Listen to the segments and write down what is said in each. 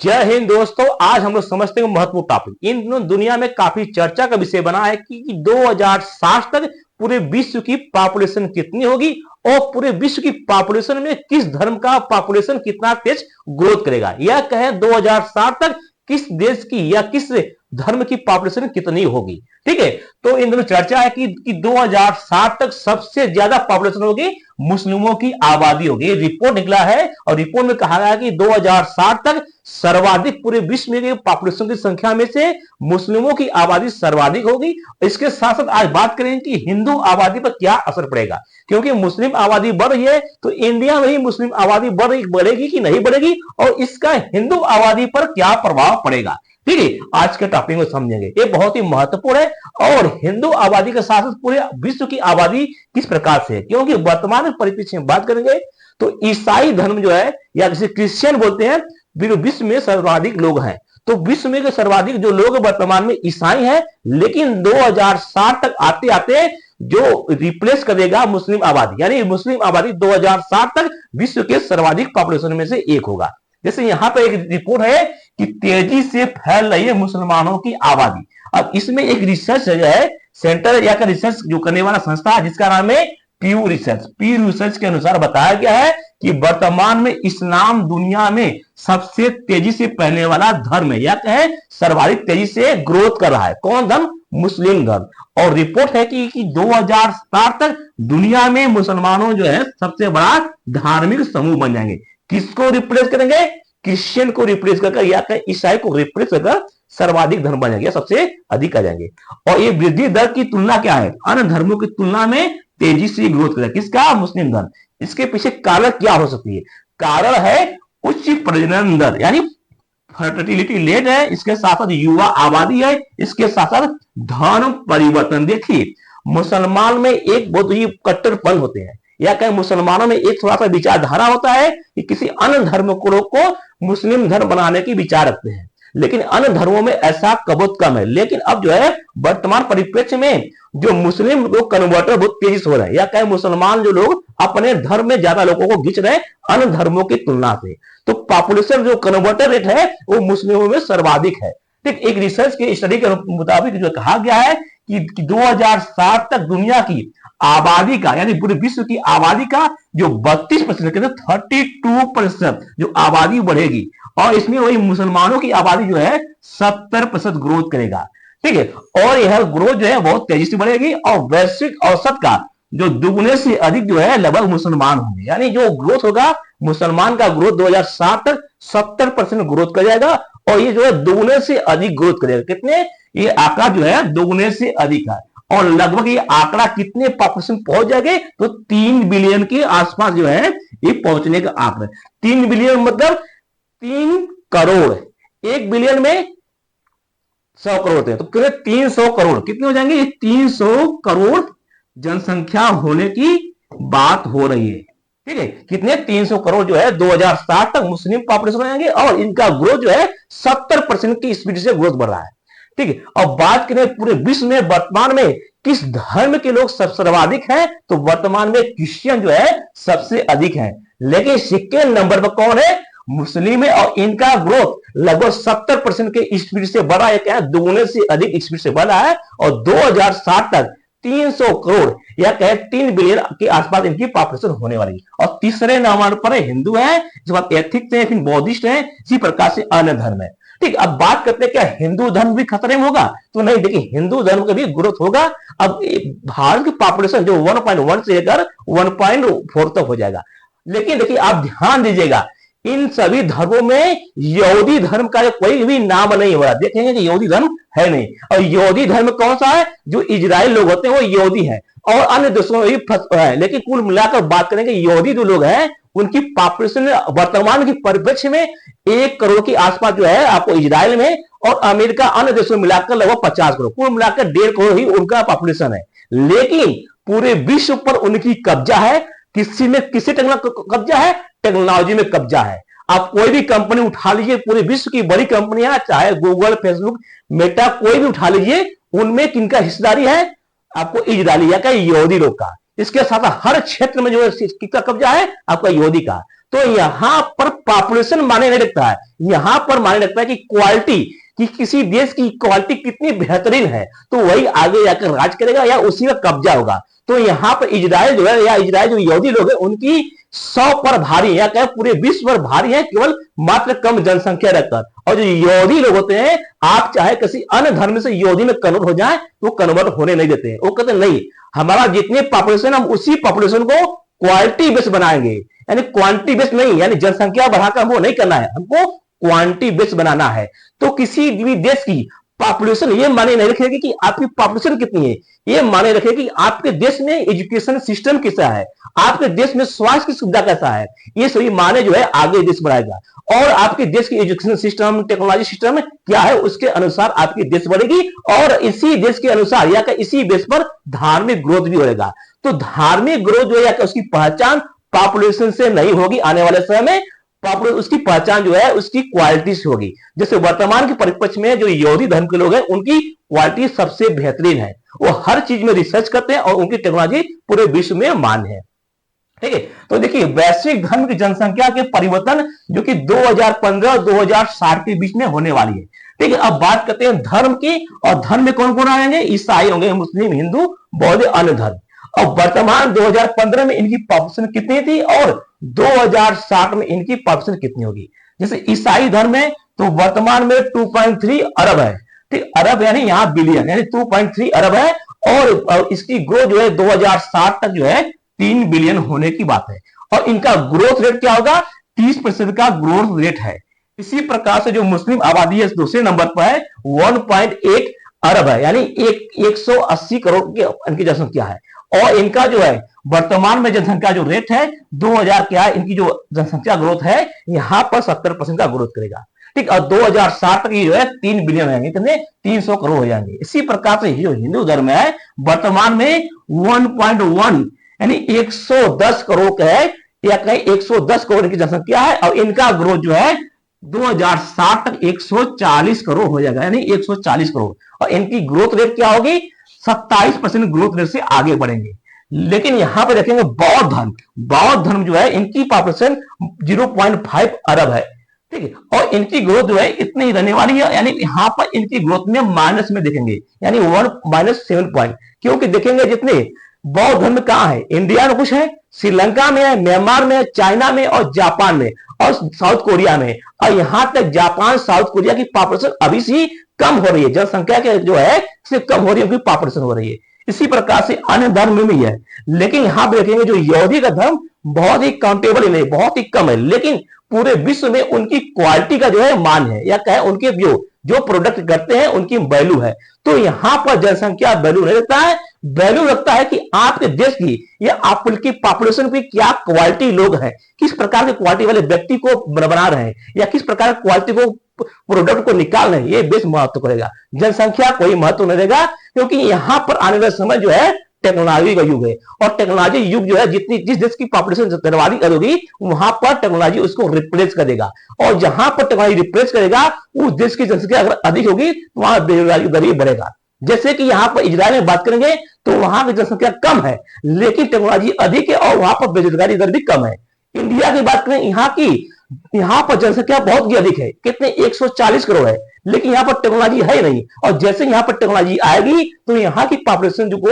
जय हिंद दोस्तों। आज हम लोग समझते हैं महत्वपूर्ण टॉपिक। इन दिनों दुनिया में काफी चर्चा का विषय बना है कि 2060 तक पूरे विश्व की पॉपुलेशन कितनी होगी और पूरे विश्व की पॉपुलेशन में किस धर्म का पॉपुलेशन कितना तेज ग्रोथ करेगा, या कहें 2060 तक किस देश की या किस धर्म की पॉपुलेशन कितनी होगी। ठीक है, तो इन दोनों चर्चा है कि 2060 तक सबसे ज्यादा पॉपुलेशन होगी, मुस्लिमों की आबादी होगी। रिपोर्ट निकला है और रिपोर्ट में कहा गया कि 2060 तक सर्वाधिक पूरे विश्व में पॉपुलेशन की संख्या में से मुस्लिमों की आबादी सर्वाधिक होगी। इसके साथ साथ आज बात करेंगे कि हिंदू आबादी पर क्या असर पड़ेगा, क्योंकि मुस्लिम आबादी बढ़ रही है तो इंडिया में ही मुस्लिम आबादी बढ़ेगी कि नहीं बढ़ेगी और इसका हिंदू आबादी पर क्या प्रभाव पड़ेगा। ठीक है, आज के टॉपिक में समझेंगे, ये बहुत ही महत्वपूर्ण है। और हिंदू आबादी के साथ साथ पूरे विश्व की आबादी किस प्रकार से है, क्योंकि वर्तमान परिप्रेक्ष्य में बात करेंगे तो ईसाई धर्म जो है या जिसे क्रिश्चियन बोलते हैं, विश्व में सर्वाधिक लोग हैं। तो विश्व में सर्वाधिक जो लोग वर्तमान में ईसाई हैं, लेकिन 2060 तक आते आते जो रिप्लेस करेगा मुस्लिम आबादी, यानी मुस्लिम आबादी 2060 तक विश्व के सर्वाधिक पॉपुलेशन में से एक होगा। जैसे यहां पर एक रिपोर्ट है कि तेजी से फैल रही है मुसलमानों की आबादी। अब इसमें एक रिसर्च है, सेंटर या रिसर्च जो करने वाला संस्था है जिसका नाम है प्यू रिसर्च के अनुसार बताया गया है कि वर्तमान में इस्लाम दुनिया में सबसे तेजी से फैलने वाला धर्म है, या कहें सर्वाधिक तेजी से ग्रोथ कर रहा है। कौन धर्म? मुस्लिम धर्म। और रिपोर्ट है कि 2060 तक दुनिया में मुसलमानों जो है सबसे बड़ा धार्मिक समूह बन जाएंगे। किसको रिप्लेस करेंगे? क्रिश्चियन को रिप्लेस कर, या ईसाई को रिप्लेस कर सर्वाधिक धर्म बन जाएंगे, सबसे अधिक आ जाएंगे। और ये वृद्धि दर की तुलना क्या है? अन्य धर्मों की तुलना में तेजी से ग्रोथ करेगा। किसका? मुस्लिम धर्म। इसके पीछे कारण क्या हो सकती है? कारण है उच्च प्रजनन दर, यानी फर्टिलिटी रेट है, इसके साथ साथ युवा आबादी है, इसके साथ साथ धर्म परिवर्तन। देखिए, मुसलमान में एक बहुत ही कट्टरपन होते हैं, या कहीं मुसलमानों में एक थोड़ा सा विचारधारा होता है कि किसी अन्य धर्म को मुस्लिम धर्म बनाने की विचार रखते हैं, लेकिन अन्य धर्मों में ऐसा बहुत कम है। लेकिन अब जो है वर्तमान परिप्रेक्ष्य में जो मुस्लिम लोग कन्वर्टर बहुत तेजी से हो रहे हैं, या कहीं मुसलमान जो लोग अपने धर्म में ज्यादा लोगों को खींच रहे हैं अन्य धर्मों की तुलना से, तो पॉपुलेशन जो कन्वर्टर रेट है वो मुस्लिमों में सर्वाधिक है। ठीक, एक रिसर्च के स्टडी के मुताबिक जो कहा गया है कि 2060 तक दुनिया की आबादी का, यानी पूरे विश्व की आबादी का जो 32%, 32% जो आबादी बढ़ेगी, और इसमें वही मुसलमानों की आबादी जो है 70% ग्रोथ करेगा। ठीक है, और यह ग्रोथ जो है बहुत तेजी से बढ़ेगी और वैश्विक औसत का जो दुगने से अधिक जो है लगभग मुसलमान होंगे। यानी जो ग्रोथ होगा मुसलमान का ग्रोथ 2060 तक 70% ग्रोथ कर जाएगा, और ये जो है दुगने से अधिक ग्रोथ करेगा। कितने? ये आंकड़ा जो है दुगने से अधिक है। और लगभग ये आंकड़ा कितने पॉपुलेशन पहुंच जाएंगे? तो 3 बिलियन के आसपास जो है ये पहुंचने का आंकड़ा। 3 बिलियन मतलब 3 करोड़। 1 बिलियन में 100 करोड़ होते हैं, तो कितने? 300 करोड़। कितने हो जाएंगे? 300 करोड़ जनसंख्या होने की बात हो रही है। ठीक है, कितने? 300 करोड़ जो है 2060 तक मुस्लिम पॉपुलेशन हो जाएंगे, और इनका ग्रोथ जो है 70% की स्पीड से ग्रोथ बढ़ रहा है। ठीक है, अब बात करें पूरे विश्व में वर्तमान में किस धर्म के लोग सर्वाधिक हैं, तो वर्तमान में क्रिश्चियन जो है सबसे अधिक है, लेकिन सेकेंड नंबर पर कौन है? मुस्लिम है, और इनका ग्रोथ लगभग 70% के स्पीड से बढ़ा है, क्या दुगने से अधिक स्पीड से बढ़ा है, और 2060 तक 300 करोड़ या कहे 3 बिलियन के आसपास इनकी पॉपुलेशन होने वाली है। और तीसरे नंबर पर हिंदू है, इसके बाद एथिक्स है, फिर बौद्धिस्ट है, इसी प्रकार से अन्य धर्म है। ठीक, अब बात करते हैं क्या हिंदू धर्म भी खतरे में होगा? तो नहीं, देखिए हिंदू धर्म का भी ग्रोथ होगा। अब भारत की पॉपुलेशन जो 1.1 से लेकर 1.4 तक हो जाएगा। लेकिन देखिए आप ध्यान दीजिएगा, इन सभी धर्मों में यहूदी धर्म का कोई भी नाम नहीं हो रहा। देखेंगे कि यहूदी धर्म है नहीं। और यहूदी धर्म कौन सा है? जो इजराइल लोग होते हैं वो यहूदी है, और अन्य देशों में भी है। लेकिन कुल मिलाकर बात करेंगे यहूदी जो लोग हैं उनकी पॉपुलेशन वर्तमान की परिप्रेक्ष्य में 1 करोड़ के आसपास जो है आपको इजराइल में, और अमेरिका अन्य देशों में मिलाकर लगभग 50 करोड़, कुल मिलाकर 1.5 करोड़ ही उनका पॉपुलेशन है। लेकिन पूरे विश्व पर उनकी कब्जा है। किसी में किसी कब्जा है? टेक्नोलॉजी में कब्जा है। आप कोई भी कंपनी उठा लीजिए, पूरे विश्व की बड़ी कंपनियां, चाहे गूगल, फेसबुक, मेटा, कोई भी उठा लीजिए, उनमें किनका हिस्सेदारी है? आपको इजरायली या यहूदी लोग का। इसके साथ हर क्षेत्र में जो है किसका कब्जा है? आपका यहूदी का। तो यहां पर पॉपुलेशन माने नहीं रखता है, यहां पर माने रखता है कि क्वालिटी, कि किसी देश की क्वालिटी कितनी बेहतरीन है, तो वही आगे जाकर राज करेगा या उसी का कब्जा होगा। तो यहाँ पर इजराइल जो है, या इजराइल जो यहूदी लोग हैं, उनकी 100 पर भारी या कहे पूरे विश्व पर भारी है, केवल मात्र कम जनसंख्या रखकर। और जो यहूदी लोग होते हैं, आप चाहे किसी अन्य धर्म से यहूदी में कन्वर्ट हो जाए तो कन्वर्ट होने नहीं देते हैं। वो कहते नहीं, हमारा जितने पॉपुलेशन, हम उसी पॉपुलेशन को क्वालिटी बेस्ड बनाएंगे, यानी क्वांटिटी बेस्ड नहीं, यानी जनसंख्या बढ़ाकर हमको नहीं करना है, हमको क्वांटिटी बेस्ड बनाना है। तो किसी भी देश की पॉपुलेशन ये माने नहीं रखेगी कि आपकी पॉपुलेशन कितनी है, ये माने रखेगी कि आपके देश में एजुकेशन सिस्टम कैसा है, आपके देश में स्वास्थ्य की सुविधा कैसा है, ये सभी माने जो है आगे देश बढ़ाएगा। और आपके देश की एजुकेशन सिस्टम, टेक्नोलॉजी सिस्टम क्या है, उसके अनुसार आपकी देश बढ़ेगी, और इसी देश के अनुसार या इसी बेस पर धार्मिक ग्रोथ भी होगा। तो धार्मिक ग्रोथ जो है या उसकी पहचान पॉपुलेशन से नहीं होगी, आने वाले समय में पॉपुलर उसकी पहचान जो है उसकी क्वालिटी से होगी। जैसे वर्तमान के परिप्रेक्ष्य में जो यहूदी धर्म के लोग हैं, उनकी क्वालिटी सबसे बेहतरीन है, वो हर चीज में रिसर्च करते हैं और उनकी टेक्नोलॉजी पूरे विश्व में मान्य है। ठीक है, तो देखिए वैश्विक धर्म की जनसंख्या के परिवर्तन जो कि 2015 और 2060 के बीच में होने वाली है। ठीक है, अब बात करते हैं धर्म की, और धर्म में कौन कौन आएंगे, ईसाई होंगे, मुस्लिम, हिंदू, बौद्ध, अन्य धर्म। और वर्तमान 2015 में इनकी पॉपुलेशन कितनी थी और 2060 में इनकी पॉपुलेशन कितनी होगी। जैसे ईसाई धर्म में तो वर्तमान में 2.3 अरब है। ठीक, अरब यानी यहाँ बिलियन, यानी 2.3 अरब है, और इसकी ग्रोथ जो है 2060 तक जो है 3 बिलियन होने की बात है। और इनका ग्रोथ रेट क्या होगा, 30% का ग्रोथ रेट है। इसी प्रकार से जो मुस्लिम आबादी है दूसरे नंबर पर है, 1.8 अरब है, यानी 180 करोड़ की इनकी जनसंख्या है। और इनका जो है वर्तमान में जनसंख्या जो रेट है 2000 क्या है, इनकी जो जनसंख्या ग्रोथ है यहाँ पर 70% का ग्रोथ करेगा। ठीक, और 2060 तक जो है 3 बिलियन हो जाएंगे, कितने, 300 करोड़ हो जाएंगे। इसी प्रकार से जो हिंदू धर्म है वर्तमान में 1.1 यानी 110 करोड़ का है, या कहीं 110 करोड़ की जनसंख्या है, और इनका ग्रोथ जो है 2060 तक 140 करोड़ हो जाएगा, यानी 140 करोड़। और इनकी ग्रोथ रेट क्या होगी, 27% ग्रोथ रेट से आगे बढ़ेंगे। लेकिन यहां पर देखेंगे बौद्ध धर्म, बौद्ध धर्म जो है इनकी पॉपुलेशन 0.5 अरब है। ठीक है, और इनकी ग्रोथ जो है इतनी ही रहने वाली है, यानी यहां पर इनकी ग्रोथ में माइनस में देखेंगे, यानी 1-7 पॉइंट। क्योंकि देखेंगे जितने बौद्ध धर्म कहां है, इंडिया में कुछ है, श्रीलंका में है, म्यांमार में, चाइना में, और जापान में, और साउथ कोरिया में। और यहां तक जापान, साउथ कोरिया की पॉपुलेशन अभी से कम हो रही है, जनसंख्या के जो है सिर्फ कम हो रही है, उनकी पॉपुलेशन हो रही है। इसी प्रकार से अन्य धर्म में भी है। लेकिन यहां पर देखेंगे जो यहूदी का धर्म बहुत ही काउंटेबल नहीं, बहुत ही कम है, लेकिन पूरे विश्व में उनकी क्वालिटी का जो है मान है, या कहे उनके जो प्रोडक्ट करते हैं उनकी वैल्यू है। तो यहां पर जनसंख्या वैल्यू नहीं रखता है, वैल्यू रखता है कि आपके देश की या आपकी पॉपुलेशन की क्या क्वालिटी लोग हैं, किस प्रकार के क्वालिटी वाले व्यक्ति को बना रहे हैं, या किस प्रकार क्वालिटी को प्रोडक्ट को निकाल रहे हैं, ये बेस महत्व करेगा। जनसंख्या कोई महत्व नहीं देगा, क्योंकि यहां पर आने वाले समय जो है टेक्नोलॉजी का युग है, और टेक्नोलॉजी युग जो है जितनी जिस देश की पॉपुलेशन टेक्नोलॉजी होगी वहां पर टेक्नोलॉजी उसको रिप्लेस करेगा, और जहां पर टेक्नोलॉजी रिप्लेस करेगा उस देश की जनसंख्या अगर अधिक होगी तो वहां बेरोजगारी दर बढ़ेगा। जैसे कि यहां पर इजराइल में बात करेंगे तो वहां की जनसंख्या कम है, लेकिन टेक्नोलॉजी अधिक है, और वहां पर बेरोजगारी दर भी कम है। इंडिया की बात करें, यहाँ पर जनसंख्या बहुत ही अधिक है, कितने, 140 करोड़ है, लेकिन यहाँ पर टेक्नोलॉजी है नहीं। और जैसे यहाँ पर टेक्नोलॉजी आएगी तो यहाँ की पॉपुलेशन जो को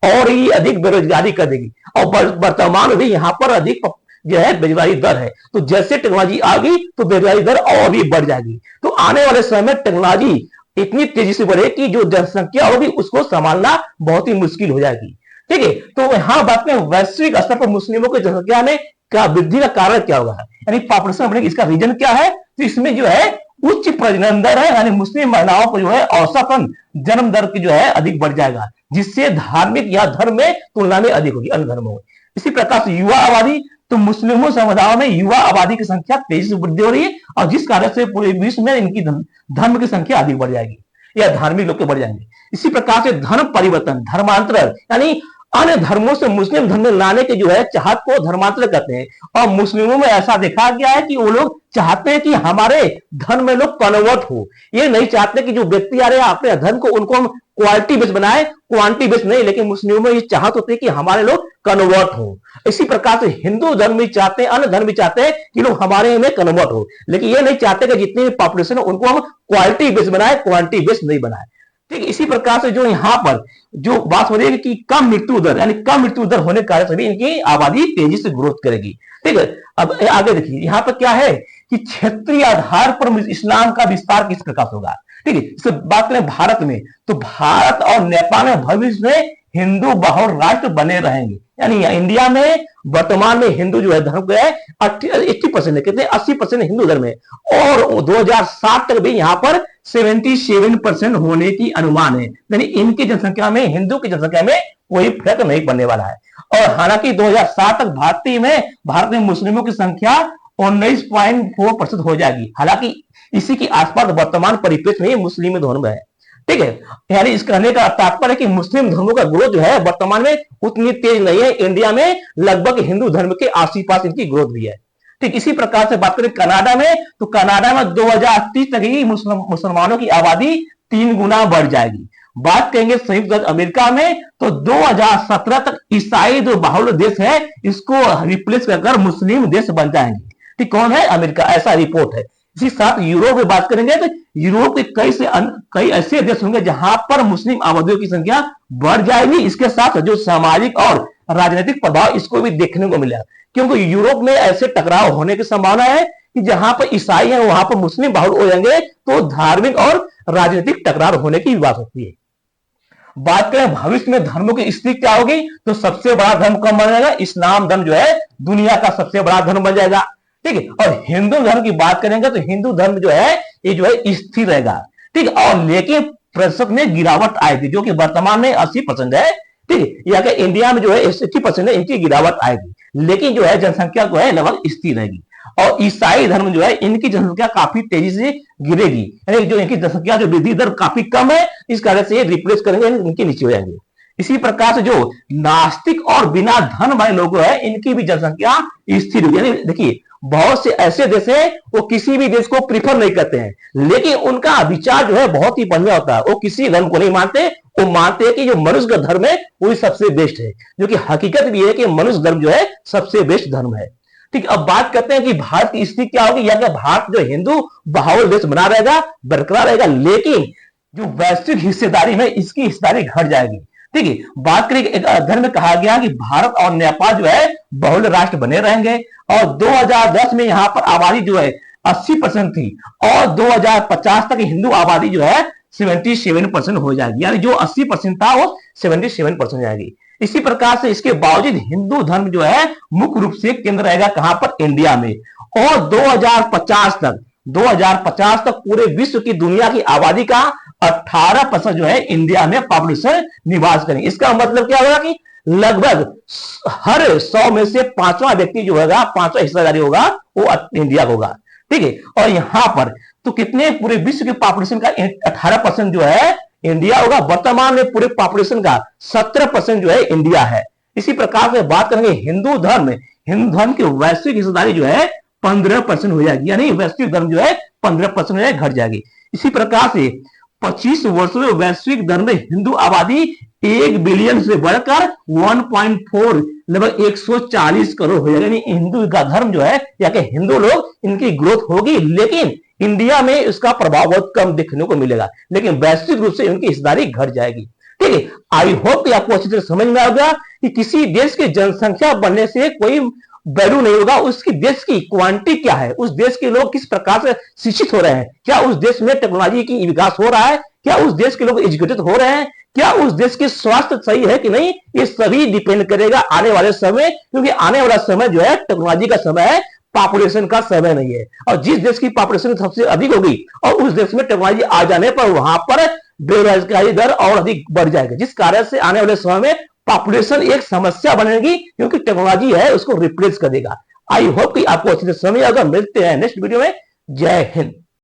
और ही अधिक बेरोजगारी कर देगी, और वर्तमान में भी यहाँ पर अधिक जो है बेरोजगारी दर है। तो जैसे टेक्नोलॉजी आ गई तो बेरोजगारी दर और भी बढ़ जाएगी। तो आने वाले समय में टेक्नोलॉजी इतनी तेजी से बढ़े कि जो जनसंख्या होगी उसको संभालना बहुत ही मुश्किल हो जाएगी। ठीक है, तो यहां बात करें वैश्विक स्तर पर मुस्लिमों की जनसंख्या में क्या वृद्धि का कारण क्या होगा, यानी पॉपुलेशन बढ़ेगी, इसका रीजन क्या है। तो इसमें जो है उच्च प्रजनन दर है, यानी मुस्लिम महिलाओं को जो है औसतन जन्म दर की जो है अधिक बढ़ जाएगा, जिससे धार्मिक या धर्म में तुलना में अधिक होगी अन्य धर्मों में। इसी प्रकार से युवा आबादी, तो मुस्लिमों समुदायों में युवा आबादी की संख्या तेजी से वृद्धि हो रही है, और जिस कारण से पूरे विश्व में इनकी धर्म की संख्या अधिक बढ़ जाएगी, या धार्मिक लोग के बढ़ जाएंगे। इसी प्रकार से धर्म परिवर्तन, धर्मांतरण, यानी अन्य धर्मों से मुस्लिम धर्म में लाने के जो है चाहत को धर्मांतर कहते हैं। और मुस्लिमों में ऐसा देखा गया है कि वो लोग चाहते हैं कि हमारे धर्म में लोग कन्वर्ट हो। ये नहीं चाहते कि जो व्यक्ति आ रहे हैं अपने धर्म को उनको हम क्वालिटी बेस बनाए, क्वांटिटी बेस नहीं। लेकिन मुस्लिमों में ये चाहत होती है कि हमारे लोग कन्वर्ट हो। इसी प्रकार से हिंदू धर्म भी चाहते हैं, अन्य धर्म भी चाहते हैं कि लोग हमारे में कन्वर्ट हो। लेकिन ये नहीं चाहते कि जितनी भी पॉपुलेशन है उनको हम क्वालिटी बेस बनाए, क्वांटिटी बेस नहीं बनाए। ठीक है, इसी प्रकार से जो यहाँ पर जो बात हो रही है कि कम मृत्यु दर, यानी कम मृत्यु दर होने के कारण से भी इनकी आबादी तेजी से ग्रोथ करेगी। ठीक है, अब आगे देखिए यहाँ पर क्या है कि क्षेत्रीय आधार पर इस्लाम का विस्तार किस प्रकार होगा। ठीक है, इससे बात करें भारत में, तो भारत और नेपाल में भविष्य में हिंदू बहुल राष्ट्र बने रहेंगे। यानी इंडिया में वर्तमान में हिंदू जो है धर्म है 80% है, कितने 80% हिंदू धर्म है। और 2060 तक भी यहाँ पर 77% होने की अनुमान है। यानी इनकी जनसंख्या में, हिंदू की जनसंख्या में कोई फर्क नहीं पड़ने वाला है। और हालांकि 2060 तक भारत में मुस्लिमों की संख्या 19.4% हो जाएगी। हालांकि इसी के आसपास वर्तमान परिप्रेक्ष्य में मुस्लिम धर्म है। ठीक है, यानी इस कहने का तात्पर्य है कि मुस्लिम धर्मों का ग्रोथ जो है वर्तमान में उतनी तेज नहीं है। इंडिया में लगभग हिंदू धर्म के आसपास इनकी ग्रोथ भी है। ठीक, इसी प्रकार से बात करें कनाडा में, तो कनाडा में 2030 तक ही मुसलमानों की आबादी 3 गुना बढ़ जाएगी। बात करेंगे संयुक्त राज्य अमेरिका में, तो 2017 तक ईसाई जो बाहुल्य देश है इसको रिप्लेस कर मुस्लिम देश बन जाएंगे। ठीक, कौन है? अमेरिका, ऐसा रिपोर्ट है। इसी साथ यूरोप में बात करेंगे तो यूरोप के कई ऐसे देश होंगे जहां पर मुस्लिम आबादियों की संख्या बढ़ जाएगी। इसके साथ जो सामाजिक और राजनीतिक प्रभाव इसको भी देखने को मिलेगा, क्योंकि यूरोप में ऐसे टकराव होने की संभावना है कि जहां पर ईसाई है वहां पर मुस्लिम बहुल हो जाएंगे, तो धार्मिक और राजनीतिक टकराव होने की बात होती है। बात करें भविष्य में धर्मों की स्थिति क्या होगी, तो सबसे बड़ा धर्म कौन बन जाएगा? इस्लाम धर्म जो है दुनिया का सबसे बड़ा धर्म बन जाएगा। ठीक है, और हिंदू धर्म की बात करेंगे तो हिंदू धर्म जो है ये जो है स्थिर रहेगा। ठीक, और लेकिन प्रतिशत में गिरावट आएगी, जो कि वर्तमान में 80% है। ठीक है, या इंडिया में जो है 80% है, इनकी गिरावट आएगी, लेकिन जो है जनसंख्या जो है लगभग स्थिर रहेगी। और ईसाई धर्म जो है इनकी जनसंख्या काफी तेजी से गिरेगी, यानी जो इनकी जनसंख्या जो वृद्धि दर काफी कम है, इस कारण से ये रिप्लेस करेंगे, इनके नीचे हो जाएंगे। इसी प्रकार से जो नास्तिक और बिना धन वाले लोग हैं इनकी भी जनसंख्या स्थिर होगी। यानी देखिए बहुत से ऐसे देश हैं वो किसी भी देश को प्रीफर नहीं करते हैं, लेकिन उनका विचार जो है बहुत ही बढ़िया होता है। वो किसी धर्म को नहीं मानते, वो मानते हैं कि जो मनुष्य का धर्म है वही सबसे बेस्ट है, जो कि हकीकत भी है कि मनुष्य धर्म जो है सबसे बेस्ट धर्म है। ठीक, अब बात करते हैं कि भारत की स्थिति क्या होगी, या कि भारत जो हिंदू बाहुल देश बना रहेगा, बरकरार रहेगा, लेकिन जो वैश्विक हिस्सेदारी में इसकी हिस्सेदारी घट जाएगी। ठीक है, बात करें एक अध्ययन में कहा गया कि भारत और नेपाल जो है बहुल राष्ट्र बने रहेंगे, और 2010 में यहाँ पर आबादी जो है 80% थी, और 2050 तक हिंदू आबादी जो है 77% हो जाएगी। यानी जो 80% था वो 77% हो जाएगी। इसी प्रकार से इसके बावजूद हिंदू धर्म जो है मुख्य रूप से केंद्र रहेगा कहां पर? इंडिया में। और 2050 तक पूरे विश्व की दुनिया की आबादी का 18% जो है इंडिया में पॉपुलेशन निवास करेंगे। इसका मतलब क्या होगा कि लगभग हर 100 में से 5वां व्यक्ति जो होगा, 5वां हिस्सेदारी होगा वो इंडिया होगा। ठीक है, और यहां पर तो कितने पूरे विश्व के पॉपुलेशन का 18% जो है इंडिया होगा। वर्तमान में पूरे पॉपुलेशन का 17% जो है इंडिया है। इसी प्रकार से बात करेंगे हिंदू धर्म की वैश्विक हिस्सेदारी जो है 15% हो जाएगी, यानी वैश्विक धर्म जो है 15% जो है घट जाएगी। इसी प्रकार से 25 वर्षों में वैश्विक धर्म में हिंदू आबादी 1 बिलियन से बढ़कर 1.4 लगभग 140 करोड़ हो जाएगा। यानी हिंदू का धर्म जो है या कि हिंदू लोग इनकी ग्रोथ होगी, लेकिन इंडिया में इसका प्रभाव बहुत कम देखने को मिलेगा, लेकिन वैश्विक रूप से उनकी हिस्सेदारी घट जाएगी। ठीक है, आई होप कि आपको अच्छी तरह समझ में आ गया कि किसी देश की जनसंख्या बढ़ने से कोई वैल्यू नहीं होगा, उसकी देश की क्वांटिटी क्या है, उस देश के लोग किस प्रकार से शिक्षित हो रहे हैं, क्या उस देश में टेक्नोलॉजी की विकास हो रहा है, क्या उस देश के लोग एजुकेटेड हो रहे हैं, क्या उस देश की स्वास्थ्य सही है कि नहीं, ये सभी डिपेंड करेगा आने वाले समय, क्योंकि आने वाला समय जो है टेक्नोलॉजी का समय है, पॉपुलेशन का समय नहीं है। और जिस देश की पॉपुलेशन सबसे अधिक होगी और उस देश में टेक्नोलॉजी आ जाने पर वहां पर बेरोजगारी दर और अधिक बढ़ जाएगी, जिस कारण से आने वाले समय में पॉपुलेशन एक समस्या बनेगी, क्योंकि टेक्नोलॉजी है उसको रिप्लेस कर देगा। आई होप कि आपको अच्छे से समझ आएगा। मिलते हैं नेक्स्ट वीडियो में। जय हिंद।